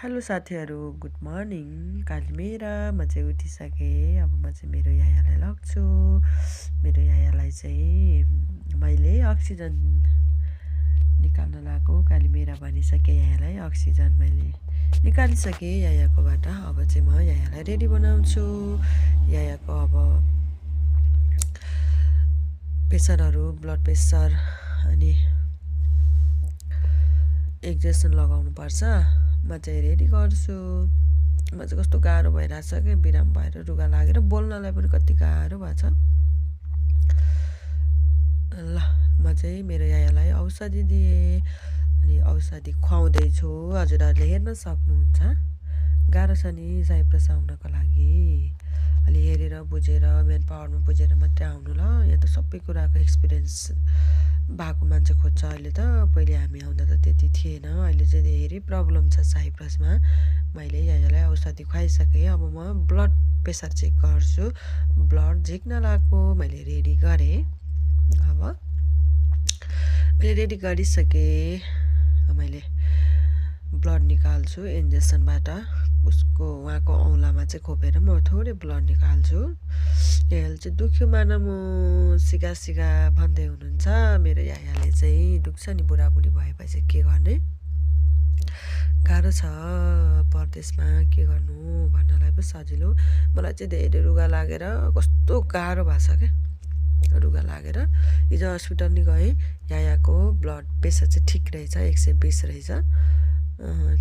Hello साथीहरू, good morning. कालिमेरा म चाहिँ उठिसकेँ। अब म चाहिँ मेरो यायालाई लग्छु। मेरो यायालाई चाहिँ मैले अक्सिजन निकाल्न लगाएको कालिमेरा भनिसकेँ। यायालाई अक्सिजन मैले निकालिसकेँ यायाकोबाट। अब चाहिँ म यायालाई रेडी बनाउँछु। यायाको अब प्रेसरहरू, ब्लड प्रेसर अनि इन्जेक्सन लगाउनु पर्छ। म चाहिँ रेडी गर्छु। म चाहिँ कस्तो गाह्रो भइरहेछ कि बिराम भएर रुगा लागेर बोल्नलाई पनि कति गाह्रो भएको छ। ल म चाहिँ मेरो यायालाई औषधि दिएँ अनि औषधि खुवाउँदैछु। हजुरहरूले हेर्न सक्नुहुन्छ। गाह्रो छ नि साइप्रस आउनको लागि। अलि हेरेर बुझेर मेन पावरमा बुझेर मात्रै आउनु ल। यहाँ त सबै कुराको एक्सपिरियन्स भएको मान्छे खोज्छ अहिले त। पहिले हामी आउँदा त त्यति थिएन। अहिले चाहिँ धेरै प्रब्लम छ साइप्रसमा। मैले यायालाई औषधि खुवाइसकेँ। अब म ब्लड प्रेसर चेक गर्छु। ब्लड झिक्न लगाएको मैले रेडी गरेँ। अब मैले रेडी गरिसकेँ। मैले ब्लड निकाल्छु इन्जेक्सनबाट। उसको उहाँको औँलामा चाहिँ खोपेर म थोरै ब्लड निकाल्छु। यायाले चाहिँ दुख्यो मानमु सिगा सिगा भन्दै हुनुहुन्छ। मेरो यायाले चाहिँ दुख्छ नि, बुढाबुढी भएपछि के गर्ने, गाह्रो छ परदेशमा। के गर्नु भन्नलाई पो सजिलो। मलाई चाहिँ धेरै रुगा लागेर कस्तो गाह्रो भएको छ क्या। रुगा लागेर हिजो हस्पिटल नि गएँ। यायाको ब्लड प्रेसर चाहिँ ठिक रहेछ, 120 रहेछ।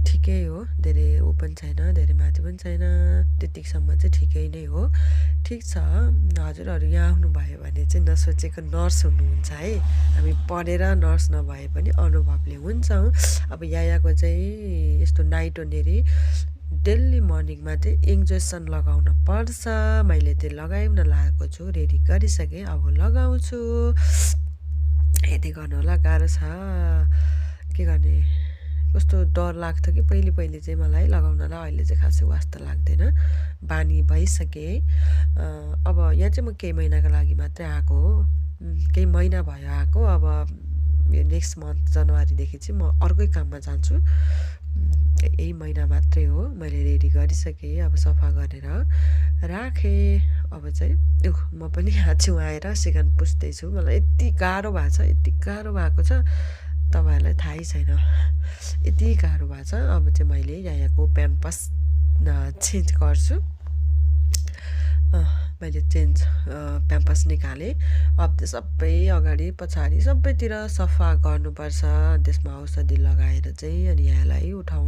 ठिकै हो, धेरै ऊ पनि छैन, धेरै माथि पनि छैन। त्यतिसम्म चाहिँ ठिकै नै हो। ठिक छ। हजुरहरू यहाँ आउनुभयो भने चाहिँ नसोचेको नर्स हुनुहुन्छ है। हामी पढेर नर्स नभए पनि अनुभवले हुन्छौँ। अब यायाको चाहिँ यस्तो नाइटोनेरी डेली मर्निङमा चाहिँ इन्जेक्सन लगाउन पर्छ। मैले त्यो लगाउन लागेको छु, रेडी गरिसकेँ। अब लगाउँछु। हेर्दै गर्नु होला, गाह्रो छ। के गर्ने, कस्तो डर लाग्थ्यो कि पहिले पहिले चाहिँ मलाई लगाउनलाई। अहिले चाहिँ खासै वास्ता लाग्दैन, बानी भइसकेँ। अब यहाँ चाहिँ म केही महिनाको लागि मात्रै आएको हो। केही महिना भयो आएको। अब यो नेक्स्ट मन्थ जनवरीदेखि चाहिँ म अर्कै काममा जान्छु। यही महिना मात्रै हो। मैले रेडी गरिसकेँ। अब सफा गरेर राखेँ। अब चाहिँ म पनि यहाँ छेउ आएर सिगान पुस्दैछु। मलाई यति गाह्रो भएको छ, यति गाह्रो भएको छ, तपाईँहरूलाई थाहै छैन। यति गाह्रो भएको छ। अब चाहिँ मैले यायाको प्याम्पस चेन्ज गर्छु। मैले प्याम्पस निकालेँ। अब त्यो सबै अगाडि पछाडि सबैतिर सफा गर्नुपर्छ। त्यसमा औषधि लगाएर चाहिँ अनि यायालाई उठाउनु